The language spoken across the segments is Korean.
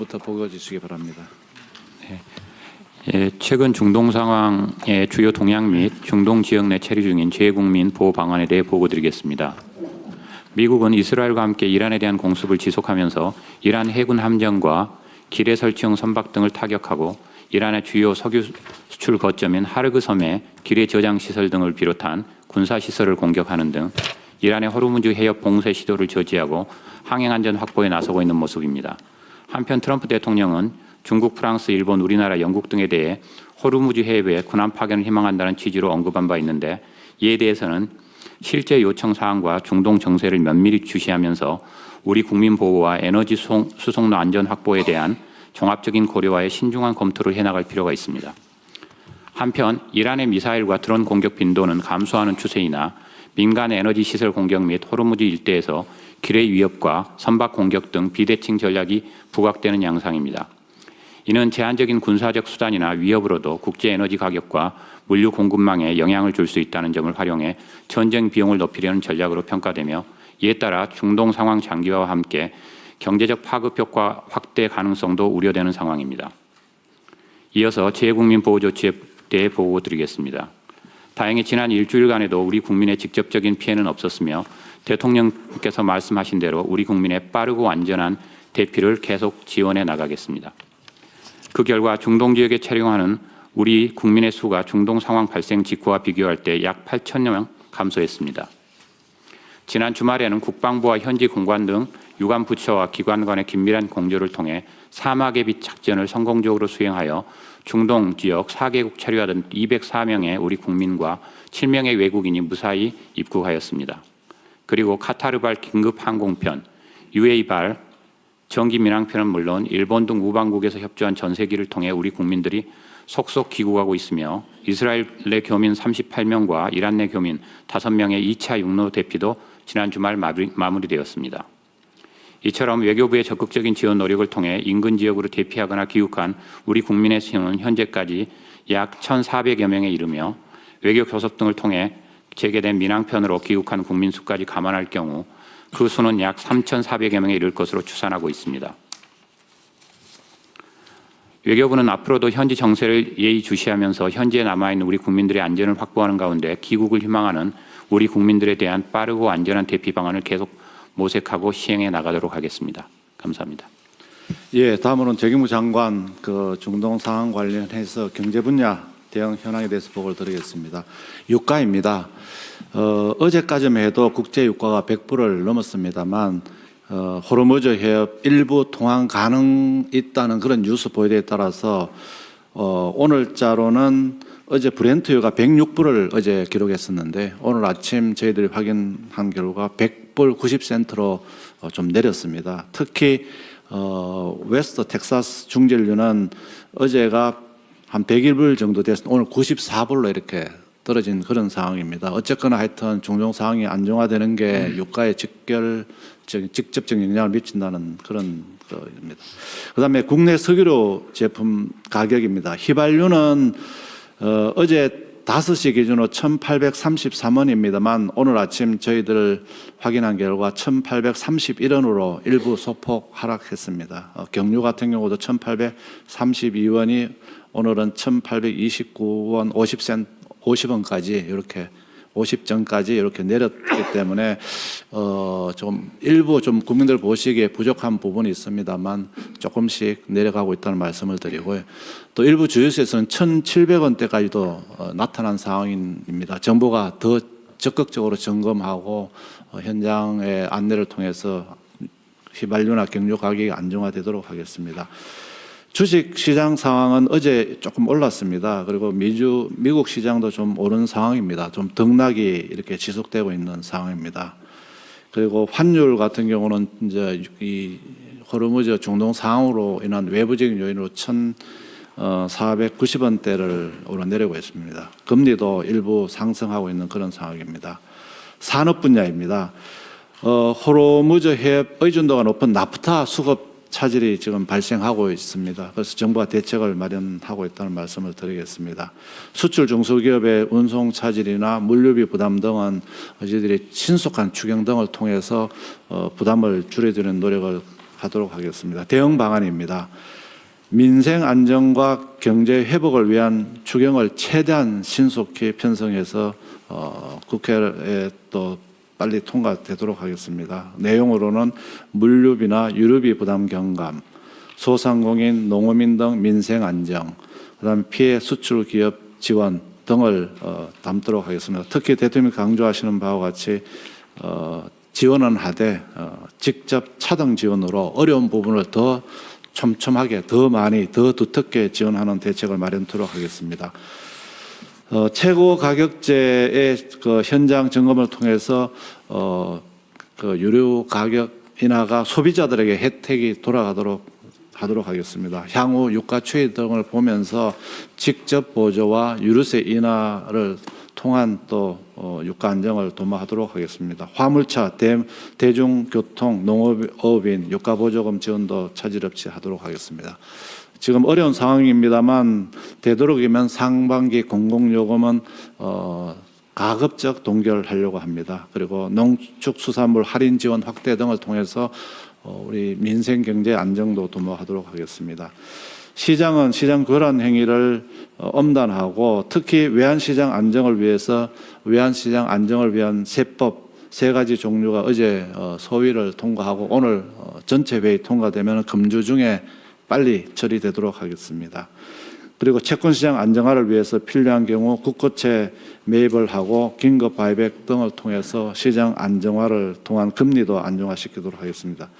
지금부터 보고 주시기 바랍니다. 예, 최근 중동 상황의 주요 동향 및 중동 지역 내 체류 중인 재국민 보호 방안에 대해 보고드리겠습니다. 미국은 이스라엘과 함께 이란에 대한 공습을 지속하면서 이란 해군 함정과 기뢰 설치용 선박 등을 타격하고 이란의 주요 석유 수출 거점인 하르그 섬의 기뢰 저장 시설 등을 비롯한 군사 시설을 공격하는 등 이란의 호르무즈 해협 봉쇄 시도를 저지하고 항행 안전 확보에 나서고 있는 모습입니다. 한편 트럼프 대통령은 중국, 프랑스, 일본, 우리나라, 영국 등에 대해 호르무즈 해협에 군함 파견을 희망한다는 취지로 언급한 바 있는데, 이에 대해서는 실제 요청 사항과 중동 정세를 면밀히 주시하면서 우리 국민 보호와 에너지 수송로 안전 확보에 대한 종합적인 고려와의 신중한 검토를 해나갈 필요가 있습니다. 한편 이란의 미사일과 드론 공격 빈도는 감소하는 추세이나 민간 에너지 시설 공격 및 호르무즈 일대에서 기뢰 위협과 선박 공격 등 비대칭 전략이 부각되는 양상입니다. 이는 제한적인 군사적 수단이나 위협으로도 국제 에너지 가격과 물류 공급망에 영향을 줄 수 있다는 점을 활용해 전쟁 비용을 높이려는 전략으로 평가되며, 이에 따라 중동 상황 장기화와 함께 경제적 파급 효과 확대 가능성도 우려되는 상황입니다. 이어서 재국민 보호 조치에 대해 보고드리겠습니다. 다행히 지난 일주일간에도 우리 국민의 직접적인 피해는 없었으며 대통령께서 말씀하신 대로 우리 국민의 빠르고 안전한 대피를 계속 지원해 나가겠습니다. 그 결과 중동 지역에 체류하는 우리 국민의 수가 중동 상황 발생 직후와 비교할 때 약 8,000여 명 감소했습니다. 지난 주말에는 국방부와 현지 공관 등 유관 부처와 기관 간의 긴밀한 공조를 통해 사막의 빛 작전을 성공적으로 수행하여 중동 지역 4개국 체류하던 204명의 우리 국민과 7명의 외국인이 무사히 입국하였습니다. 그리고 카타르발 긴급 항공편, UA발 정기 민항편은 물론 일본 등 우방국에서 협조한 전세기를 통해 우리 국민들이 속속 귀국하고 있으며, 이스라엘 내 교민 38명과 이란 내 교민 5명의 2차 육로 대피도 지난 주말 마무리되었습니다. 이처럼 외교부의 적극적인 지원 노력을 통해 인근 지역으로 대피하거나 귀국한 우리 국민의 수는 현재까지 약 1,400여 명에 이르며, 외교 교섭 등을 통해 재개된 민항편으로 귀국한 국민 수까지 감안할 경우 그 수는 약 3,400여 명에 이를 것으로 추산하고 있습니다. 외교부는 앞으로도 현지 정세를 예의주시하면서 현지에 남아있는 우리 국민들의 안전을 확보하는 가운데 귀국을 희망하는 우리 국민들에 대한 빠르고 안전한 대피 방안을 계속 모색하고 시행해 나가도록 하겠습니다. 감사합니다. 예, 다음으로는 재경무 장관 중동 상황 관련해서 경제 분야 대응 현황에 대해서 보고를 드리겠습니다. 유가입니다. 어제까지만 해도 국제 유가가 100불을 넘었습니다만 호르무즈 해협 일부 통항 가능 있다는 그런 뉴스 보도에 따라서 오늘자로는 어제 브렌트유가 106불을 어제 기록했었는데, 오늘 아침 저희들이 확인한 결과 100불 90센트로 좀 내렸습니다. 특히 웨스트 텍사스 중진유는 어제가 한 101불 정도 됐습니다. 오늘 94불로 이렇게 떨어진 그런 상황입니다. 어쨌거나 하여튼 중동 상황이 안정화되는 게 유가에 직접적인 영향을 미친다는 그런 겁니다. 그다음에 국내 석유로 제품 가격입니다. 휘발유는 어제 5시 기준으로 1,833원입니다만 오늘 아침 저희들 확인한 결과 1,831원으로 일부 소폭 하락했습니다. 경유 같은 경우도 1,832원이 오늘은 1,829원 50원까지 이렇게 50전까지 이렇게 내렸기 때문에 좀 일부 좀 국민들 보시기에 부족한 부분이 있습니다만 조금씩 내려가고 있다는 말씀을 드리고요. 또 일부 주유소에서는 1,700원대까지도 나타난 상황입니다. 정부가 더 적극적으로 점검하고 현장의 안내를 통해서 휘발유나 경유 가격이 안정화되도록 하겠습니다. 주식 시장 상황은 어제 조금 올랐습니다. 그리고 미국 시장도 좀 오른 상황입니다. 좀 등락이 이렇게 지속되고 있는 상황입니다. 그리고 환율 같은 경우는 이제 이 호르무즈 중동 상황으로 인한 외부적인 요인으로 1,490원대를 오르내리고 있습니다. 금리도 일부 상승하고 있는 그런 상황입니다. 산업 분야입니다. 호르무즈 해협 의존도가 높은 나프타 수급 차질이 지금 발생하고 있습니다. 그래서 정부가 대책을 마련하고 있다는 말씀을 드리겠습니다. 수출 중소기업의 운송 차질이나 물류비 부담 등은 저희들이 신속한 추경 등을 통해서 부담을 줄여드리는 노력을 하도록 하겠습니다. 대응 방안입니다. 민생 안정과 경제 회복을 위한 추경을 최대한 신속히 편성해서 국회에 또 빨리 통과되도록 하겠습니다. 내용으로는 물류비나 유류비 부담 경감, 소상공인, 농어민 등 민생 안정, 그다음에 피해 수출 기업 지원 등을 담도록 하겠습니다. 특히 대통령이 강조하시는 바와 같이 지원은 하되 직접 차등 지원으로 어려운 부분을 더 촘촘하게, 더 많이, 더 두텁게 지원하는 대책을 마련토록 하겠습니다. 최고 가격제의 그 현장 점검을 통해서 그 유류 가격 인하가 소비자들에게 혜택이 돌아가도록 하도록 하겠습니다. 향후 유가 추이 등을 보면서 직접 보조와 유류세 인하를 통한 또 유가 안정을 도모하도록 하겠습니다. 화물차, 대중교통, 농업인 유가 보조금 지원도 차질 없이 하도록 하겠습니다. 지금 어려운 상황입니다만 되도록이면 상반기 공공요금은 가급적 동결하려고 합니다. 그리고 농축수산물 할인 지원 확대 등을 통해서 우리 민생 경제 안정도 도모하도록 하겠습니다. 시장은 시장 거란 행위를 엄단하고 특히 외환시장 안정을 위해서 외환시장 안정을 위한 세법 3가지 종류가 어제 소위를 통과하고 오늘 전체 회의 통과되면 금주 중에 빨리 처리되도록 하겠습니다. 그리고 채권시장 안정화를 위해서 필요한 경우 국고채 매입을 하고 긴급 바이백 등을 통해서 시장 안정화를 통한 금리도 안정화시키도록 하겠습니다.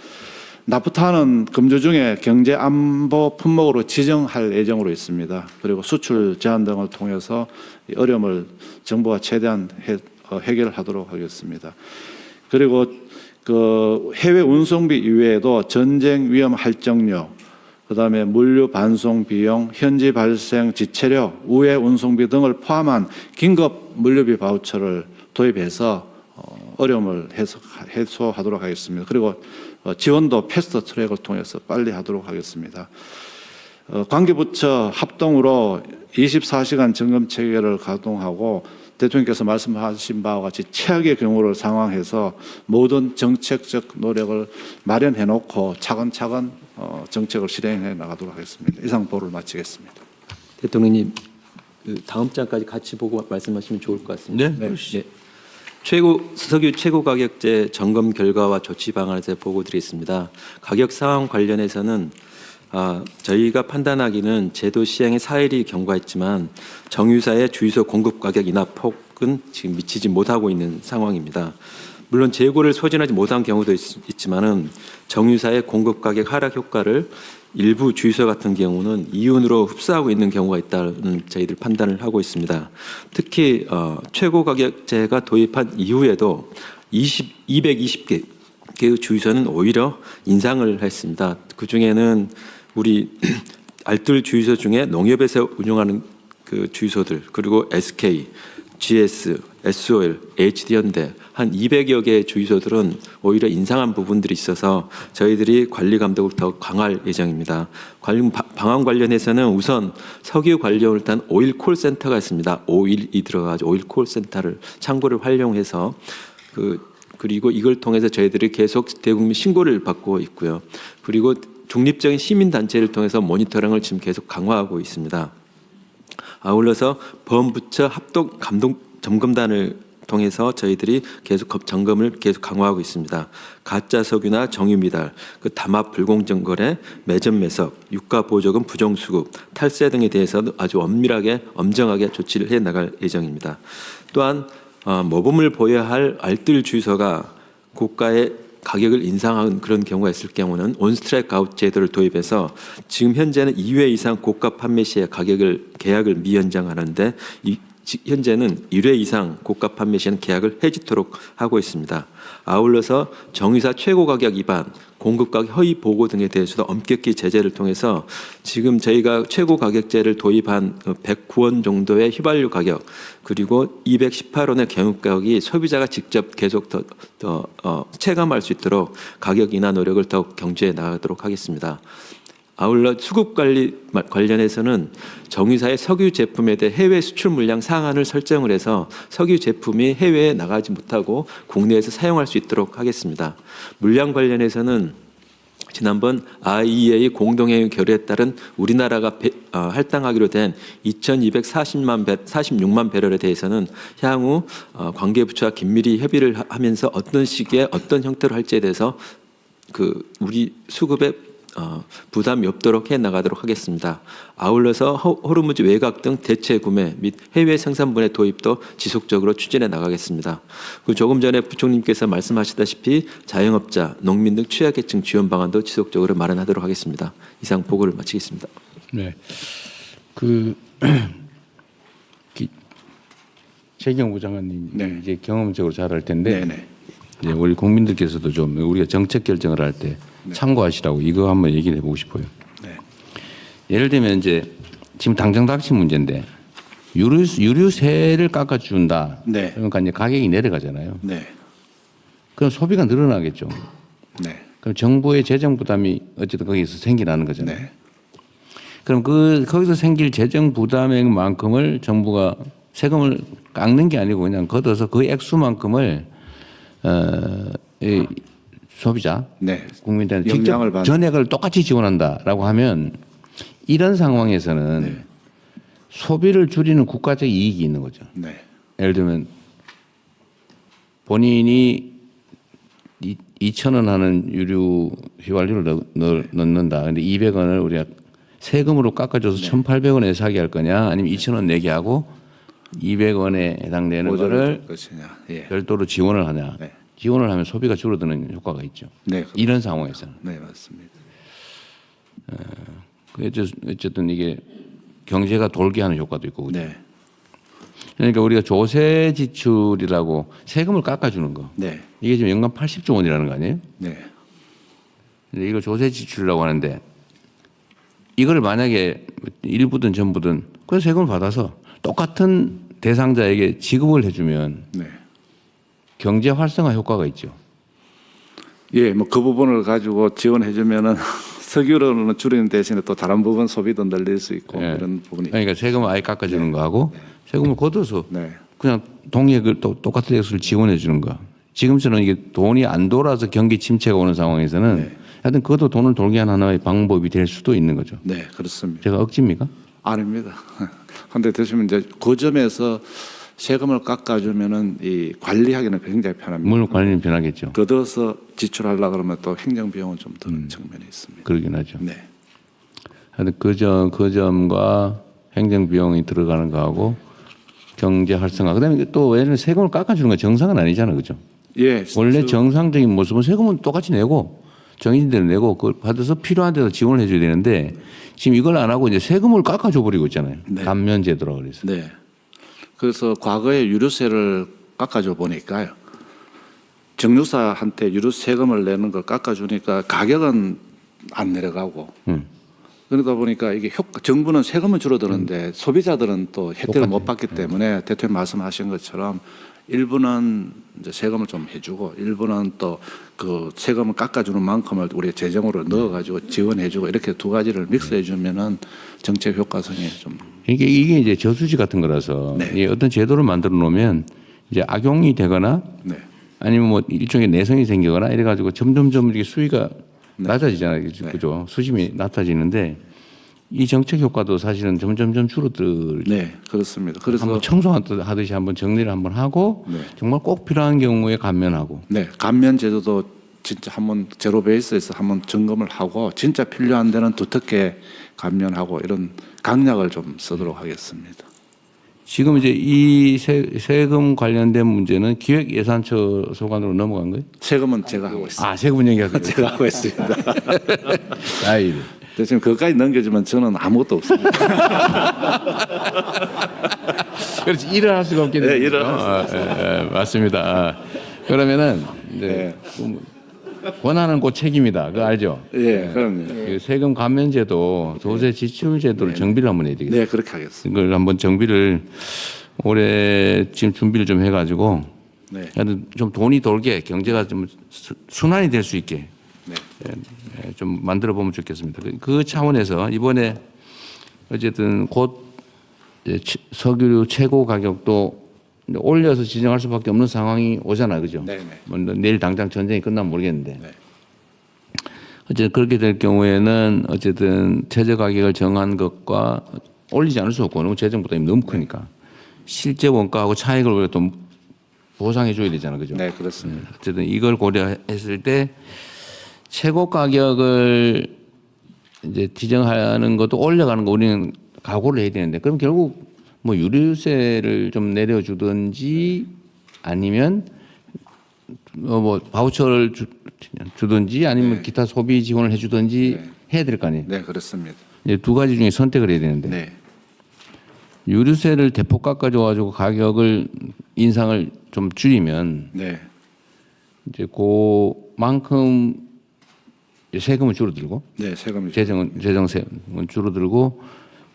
나프타는 금주 중에 경제 안보 품목으로 지정할 예정으로 있습니다. 그리고 수출 제한 등을 통해서 어려움을 정부가 최대한 해결하도록 하겠습니다. 그리고 그 해외 운송비 이외에도 전쟁 위험 할정료, 그다음에 물류 반송 비용, 현지 발생 지체료, 우회 운송비 등을 포함한 긴급 물류비 바우처를 도입해서 어려움을 해소하도록 하겠습니다. 그리고 지원도 패스트 트랙을 통해서 빨리 하도록 하겠습니다. 관계부처 합동으로 24시간 점검 체계를 가동하고 대통령께서 말씀하신 바와 같이 최악의 경우를 상황해서 모든 정책적 노력을 마련해 놓고 차근차근 정책을 실행해 나가도록 하겠습니다. 이상 보를 마치겠습니다. 대통령님, 다음 장까지 같이 보고 말씀하시면 좋을 것 같습니다. 네. 네. 석유 최고 가격제 점검 결과와 조치 방안에 대해 보고 드리겠습니다. 가격 상황 관련해서는 저희가 판단하기는 제도 시행에 사일이 경과했지만 정유사의 주유소 공급 가격 인하 폭은 지금 미치지 못하고 있는 상황입니다. 물론 재고를 소진하지 못한 경우도 있지만은 정유사의 공급 가격 하락 효과를 일부 주유소 같은 경우는 이윤으로 흡수하고 있는 경우가 있다는 저희들 판단을 하고 있습니다. 특히 최고 가격제가 도입한 이후에도 220개 주유소는 오히려 인상을 했습니다. 그 중에는 우리 알뜰 주유소 중에 농협에서 운영하는 그 주유소들, 그리고 SK, GS, SOL, HD현대 한 200여 개의 주유소들은 오히려 인상한 부분들이 있어서 저희들이 관리 감독을 더 강화할 예정입니다. 방안 관련해서는 우선 석유 관련을 단 오일 콜센터가 있습니다. 오일이 들어가지고 오일 콜센터를 창구를 활용해서 그리고 이걸 통해서 저희들이 계속 대국민 신고를 받고 있고요. 그리고 중립적인 시민단체를 통해서 모니터링을 지금 계속 강화하고 있습니다. 아울러서 범부처 합동 감독 점검단을 통해서 저희들이 계속 점검을 계속 강화하고 있습니다. 가짜 석유나 정유 미달, 담합 불공정 거래, 매점 매석, 유가 보조금 부정 수급, 탈세 등에 대해서도 아주 엄밀하게 엄정하게 조치를 해 나갈 예정입니다. 또한 모범을 보여야 할 알뜰 주유소가 고가의 가격을 인상한 그런 경우가 있을 경우는 온스트라이크 아웃 제도를 도입해서 지금 현재는 2회 이상 고가 판매 시에 계약을 미연장하는데 현재는 1회 이상 고가 판매 시에는 계약을 해지토록 하고 있습니다. 아울러서 정유사 최고 가격 위반, 공급 가격 허위 보고 등에 대해서도 엄격히 제재를 통해서 지금 저희가 최고 가격제를 도입한 109원 정도의 휘발유 가격, 그리고 218원의 경유 가격이 소비자가 직접 계속 더 체감할 수 있도록 가격 인하 노력을 더욱 경주해 나가도록 하겠습니다. 아울러 수급 관리 관련해서는 정유사의 석유 제품에 대해 해외 수출 물량 상한을 설정을 해서 석유 제품이 해외에 나가지 못하고 국내에서 사용할 수 있도록 하겠습니다. 물량 관련해서는 지난번 IEA 공동회의 결의에 따른 우리나라가 할당하기로 된 2,246만 배럴에 대해서는 향후 관계부처와 긴밀히 협의를 하면서 어떤 시기에 어떤 형태로 할지에 대해서 우리 수급에 부담이 없도록 해 나가도록 하겠습니다. 아울러서 호르무즈 외곽 등 대체 구매 및 해외 생산분의 도입도 지속적으로 추진해 나가겠습니다. 조금 전에 부총님께서 말씀하시다시피 자영업자, 농민 등 취약계층 지원 방안도 지속적으로 마련하도록 하겠습니다. 이상 보고를 마치겠습니다. 네, 최경부 장관님 네. 이제 경험적으로 잘 알 텐데 네네. 이제 우리 국민들께서도 좀 우리가 정책 결정을 할 때 참고하시라고 이거 한번 얘기를 해보고 싶어요. 네. 예를 들면 이제 지금 당장 닥친 문제인데 유류세를 깎아준다. 네. 그러니까 이제 가격이 내려가잖아요. 네. 그럼 소비가 늘어나겠죠. 네. 그럼 정부의 재정 부담이 어쨌든 거기서 생기라는 거잖아요. 네. 그럼 거기서 생길 재정 부담액만큼을 정부가 세금을 깎는 게 아니고 그냥 걷어서 그 액수만큼을 이 소비자, 네. 국민들한테 영향을 직접 받는. 전액을 똑같이 지원한다라고 하면 이런 상황에서는 네. 소비를 줄이는 국가적 이익이 있는 거죠. 네. 예를 들면 본인이 2,000원 하는 유류 휘발유를 넣는다. 근데 200원을 우리가 세금으로 깎아줘서 1,800원에 사게 할 거냐, 아니면 2,000원 내게 하고 200원에 해당되는 거를 것이냐. 예. 별도로 지원을 하냐. 네. 지원을 하면 소비가 줄어드는 효과가 있죠. 네. 이런 상황에서는. 네, 맞습니다. 어쨌든 이게 경제가 돌게 하는 효과도 있고. 그죠? 네. 그러니까 우리가 조세 지출이라고 세금을 깎아주는 거. 네. 이게 지금 연간 80조 원이라는 거 아니에요? 네. 근데 이걸 조세 지출이라고 하는데 이걸 만약에 일부든 전부든 그 세금을 받아서 똑같은 대상자에게 지급을 해주면 네. 경제 활성화 효과가 있죠. 예, 뭐 그 부분을 가지고 지원해 주면은 석유로는 줄이는 대신에 또 다른 부분 소비도 늘릴 수 있고 예. 그런 부분이. 그러니까 세금을 아예 깎아주는 거하고 세금을 걷어서 네. 그냥 동액을 또 똑같은 액수를 지원해 주는 거. 지금처럼 이게 돈이 안 돌아서 경기 침체가 오는 상황에서는 네. 하여튼 그것도 돈을 돌게 하는 하나의 방법이 될 수도 있는 거죠. 네, 그렇습니다. 제가 억지입니까? 아닙니다. 그런데 대신 이제 그 점에서 세금을 깎아주면은 이 관리하기는 굉장히 편합니다. 물론 관리는 변하겠죠. 걷어서 지출하려 그러면 또 행정 비용은 좀 드는 측면이 있습니다. 그러긴 하죠. 네, 하여튼 그 점과 행정 비용이 들어가는 거하고 경제 활성화. 그다음에 또 왜냐면 세금을 깎아주는 건 정상은 아니잖아요, 그죠? 예, 원래 정상적인 모습은 세금은 똑같이 내고 정해진 대로 내고 그걸 받아서 필요한 데서 지원을 해줘야 되는데 지금 이걸 안 하고 이제 세금을 깎아줘 버리고 있잖아요. 네. 감면제도라고 그래서. 네. 그래서 과거에 유류세를 깎아줘 보니까요. 정유사한테 유류 세금을 내는 걸 깎아주니까 가격은 안 내려가고. 그러다 보니까 이게 정부는 세금은 줄어드는데 소비자들은 또 혜택을 못 받기 때문에 대통령 말씀하신 것처럼 일부는 이제 세금을 좀 해주고 일부는 또 그 세금을 깎아주는 만큼을 우리가 재정으로 넣어가지고 지원해주고 이렇게 두 가지를 믹스해주면은 정책 효과성이 좀. 이게 이제 저수지 같은 거라서 네. 이게 어떤 제도를 만들어 놓으면 이제 악용이 되거나 네. 아니면 뭐 일종의 내성이 생기거나 이래가지고 점점점 이렇게 수위가 네. 낮아지잖아요. 그죠? 수심이 낮아지는데 이 정책 효과도 사실은 점점점 줄어들. 네, 그렇습니다. 그래서 한번 청소하듯이 한번 정리를 한번 하고 네. 정말 꼭 필요한 경우에 감면하고. 네, 감면 제도도 진짜 한번 제로 베이스에서 한번 점검을 하고 진짜 필요한 데는 두텁게 감면하고 이런 강약을 좀 쓰도록 하겠습니다. 지금 이제 이 세금 관련된 문제는 기획예산처 소관으로 넘어간 거예요? 세금은 제가 하고 있습니다. 아, 세금 얘기하세요. 제가 하고 있습니다. 아이. 대신 그까지 넘겨주면 저는 아무것도 없습니다. 그렇지, 일을 할 수가 없게 네, 되죠. 일을 할 수가 맞습니다. 그러면은 이제 네. 권한은 곧 책임이다. 그거 알죠? 예, 그럼요. 그 세금 감면제도, 조세 지출제도를 정비를 한번 해야 되겠어요. 네, 그렇게 하겠습니다. 이걸 한번 정비를 올해 지금 준비를 좀 해가지고 네, 하여튼 좀 돈이 돌게 경제가 좀 순환이 될 수 있게 네, 좀 만들어 보면 좋겠습니다. 그 차원에서 이번에 어쨌든 곧 석유 최고 가격도 올려서 지정할 수밖에 없는 상황이 오잖아요, 그죠? 네, 네. 뭐 내일 당장 전쟁이 끝나면 모르겠는데. 네. 어쨌든 그렇게 될 경우에는 어쨌든 최저 가격을 정한 것과 올리지 않을 수 없고 너무 재정 부담이 너무 크니까 실제 원가하고 차익을 우리가 또 보상해 줘야 되잖아, 그죠? 네, 그렇습니다. 어쨌든 이걸 고려했을 때 최고 가격을 이제 지정하는 것도 올려가는 거 우리는 각오를 해야 되는데 그럼 결국 뭐 유류세를 좀 내려주든지 아니면 뭐 바우처를 주든지 아니면 기타 소비 지원을 해주든지 해야 될 거 아니에요. 네, 그렇습니다. 이제 두 가지 중에 선택을 해야 되는데 네. 유류세를 대폭 깎아줘가지고 가격을 인상을 좀 줄이면 네. 이제 그만큼 세금은 줄어들고 네, 세금이 재정세금은 줄어들고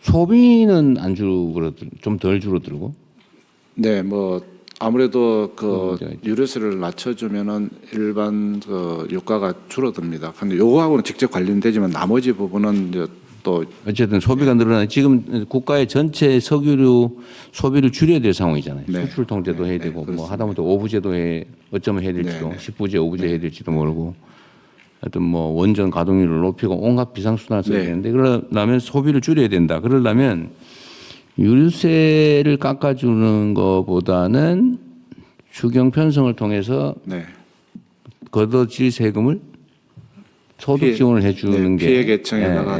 소비는 안 줄어들 좀 덜 줄어들고 네, 뭐 아무래도 그 네. 유류세를 낮춰주면은 일반 그 유가가 줄어듭니다. 근데 요거하고는 직접 관련되지만 나머지 부분은 이제 또 어쨌든 소비가 늘어나 지금 국가의 전체 석유류 소비를 줄여야 될 상황이잖아요. 네. 수출 통제도 네, 해야 네, 되고 뭐 그렇습니다. 하다못해 오부제도 어쩌면 해야 될지도 네, 네. 10부제, 5부제 해야 될지도 모르고 하여튼 뭐 원전 가동률을 높이고 온갖 비상수단을 써야 네. 되는데 그러려면 소비를 줄여야 된다. 그러려면 유류세를 깎아주는 것보다는 추경 편성을 통해서 네. 걷어질 세금을 소득 지원을 해주는 게 피해 계층에다가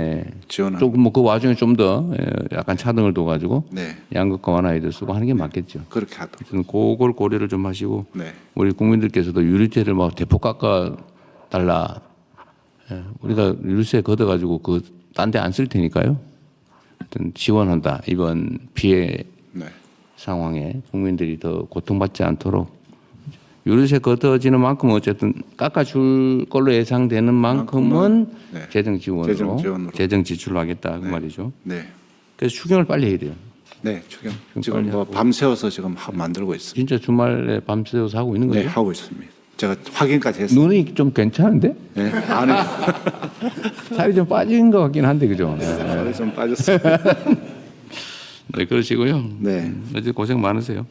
지원하는. 조금 뭐 그 와중에 좀 더 약간 차등을 둬가지고 네, 양극화 완화에도 쓰고 하는 게 맞겠죠. 그렇게 하도록. 하여튼 그걸 고려를 좀 하시고 네, 우리 국민들께서도 유류세를 막 대폭 깎아 달라. 우리가 유류세 걷어가지고 그 딴 데 안 쓸 테니까요. 하여튼 지원한다. 이번 피해 네, 상황에 국민들이 더 고통받지 않도록 유류세 걷어지는 만큼 어쨌든 깎아줄 걸로 예상되는 만큼은 네. 재정 지원으로 재정 지출로 하겠다 그 말이죠. 네, 그래서 추경을 빨리 해야 돼요. 네. 지금 빨리 뭐 밤새워서 지금 만들고 있습니다. 진짜 주말에 밤새워서 하고 있는 네, 거죠? 하고 있습니다. 제가 확인까지 했습니다. 눈이 좀 괜찮은데? 네, 안에 살이 좀 빠진 것 같긴 한데 그죠? 살이 좀 빠졌어요. 네, 그러시고요. 네, 어제 고생 많으세요.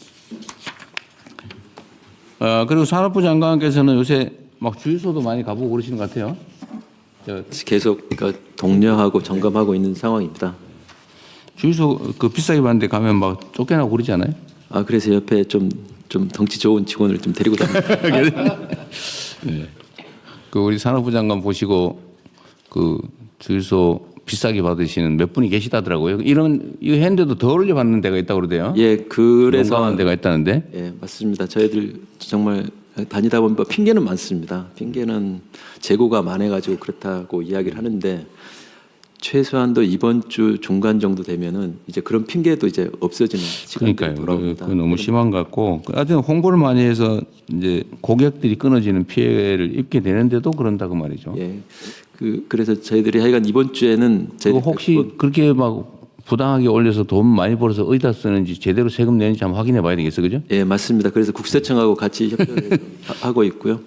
그리고 산업부 장관께서는 요새 막 주유소도 많이 가보고 그러시는 것 같아요. 계속 그러니까 독려하고 점검하고 있는 상황입니다. 주유소 그 비싸게 받는데 가면 막 쫓겨나고 그러지 않아요? 아 그래서 옆에 좀 덩치 좋은 직원을 좀 데리고 다닙니다. 그 우리 산업부 장관 보시고 그 주유소 비싸게 받으시는 몇 분이 계시다더라고요. 이거 했는데도 더 올려 받는 데가 있다고 그러대요. 예, 그래서 용감한 데가 있다는데. 예, 맞습니다. 저희들 정말 다니다 보면 핑계는 많습니다. 핑계는 재고가 많아가지고 그렇다고 이야기를 하는데 최소한도 이번 주 중간 정도 되면은 이제 그런 핑계도 이제 없어지는 시간이 그러니까요. 돌아옵니다. 그 너무 심한 것 같고, 하여튼 홍보를 많이 해서 이제 고객들이 끊어지는 피해를 입게 되는데도 그런다고 말이죠. 예, 그래서 저희들이 하여간 이번 주에는 그거 저희들 혹시 그렇게 막 부당하게 올려서 돈 많이 벌어서 어디다 쓰는지 제대로 세금 내는지 한번 확인해 봐야 되겠어, 그죠? 예, 맞습니다. 그래서 국세청하고 같이 협조를 하고 있고요.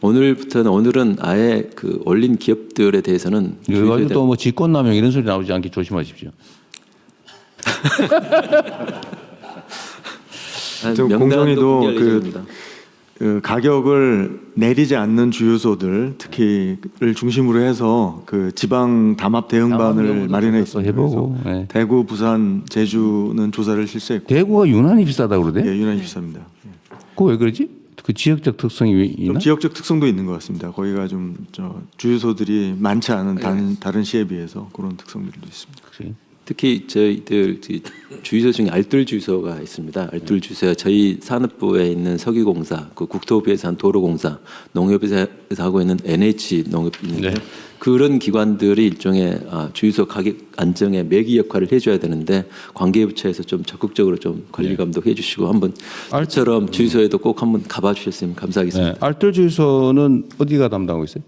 오늘은 아예 그 올린 기업들에 대해서는 이거 가지고 또 뭐 직권남용 이런 소리 나오지 않게 조심하십시오. 좀 명단도 공정위도 공개할 그 예정입니다. 그 가격을 내리지 않는 주유소들 특히를 중심으로 해서 그 지방 담합 대응반을 마련해 있습니다. 해보고. 그래서 네. 대구, 부산, 제주는 조사를 실시했고 대구가 유난히 비싸다 그러대? 예, 유난히 비쌉니다. 그거 왜 그러지? 그 지역적 특성이 좀 있나? 지역적 특성도 있는 것 같습니다. 거기가 좀 주유소들이 많지 않은 다른 시에 비해서 그런 특성들도 있습니다. 그치? 특히 저희들 주유소 중에 알뜰 주유소가 있습니다. 알뜰 주유소가 저희 산업부에 있는 석유공사, 그 국토부에서 한 도로공사, 농협에서 하고 있는 NH 농협이 있는데 네. 그런 기관들이 일종의 주유소 가격 안정에 매기 역할을 해줘야 되는데 관계부처에서 좀 적극적으로 좀 관리 감독해 주시고 한번 알처럼 주유소에도 꼭 한번 가봐 주셨으면 감사하겠습니다. 네. 알뜰 주유소는 어디가 담당하고 있어요?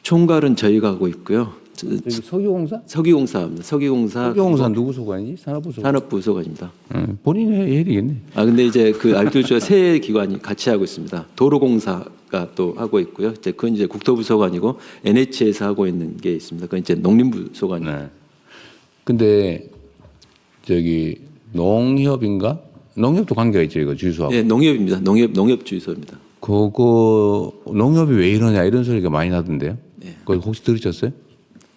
총괄은 저희가 하고 있고요. 여기 석유공사? 석유공사입니다. 석유공사 누구 소관이지? 산업부 소관. 산업부 소관입니다. 본인이 해야 되겠네. 근데 이제 그 알뜰주가 세 기관이 같이 하고 있습니다. 도로공사가 또 하고 있고요. 이제 그건 이제 국토부 소관이고 NH에서 하고 있는 게 있습니다. 그건 이제 농림부 소관입니다. 네. 근데 저기 농협인가? 농협도 관계가 있죠, 이거 주유소하고. 네, 농협입니다. 농협 주유소입니다. 그거 농협이 왜 이러냐 이런 소리가 많이 나던데요. 그거 혹시 들으셨어요?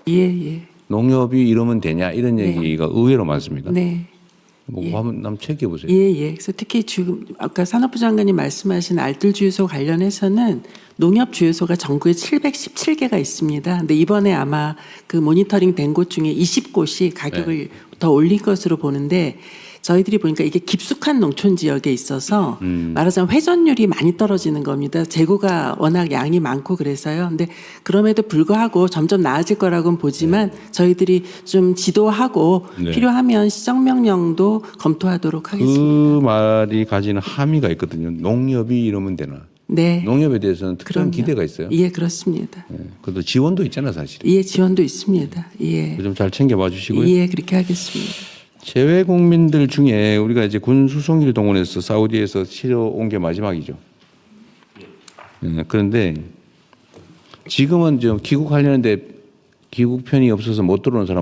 예. 농협이 이러면 되냐 이런 네. 얘기가 의외로 많습니다. 네. 뭐 예. 한번 체크해 보세요. 예. 그래서 특히 지금 아까 산업부 장관님 말씀하신 알뜰 주유소 관련해서는 농협 주유소가 전국에 717개가 있습니다. 근데 이번에 아마 그 모니터링 된 곳 중에 20곳이 가격을 더 올릴 것으로 보는데 저희들이 보니까 이게 깊숙한 농촌 지역에 있어서 말하자면 회전율이 많이 떨어지는 겁니다. 재고가 워낙 양이 많고 그래서요. 근데 그럼에도 불구하고 점점 나아질 거라고는 보지만 저희들이 좀 지도하고 네. 필요하면 시정명령도 검토하도록 하겠습니다. 그 말이 가지는 함의가 있거든요. 농협이 이러면 되나? 네. 농협에 대해서는 특별한 그럼요. 기대가 있어요. 예, 그렇습니다. 네. 그것도 지원도 있잖아 사실. 예, 지원도 있습니다. 예. 좀 잘 챙겨봐 주시고요. 예, 그렇게 하겠습니다. 재외 국민들 중에 우리가 이제 군 수송기를 동원해서 사우디에서 치러 온 게 마지막이죠. 그런데 지금은 좀 귀국하려는데 귀국 편이 없어서 못 들어오는 사람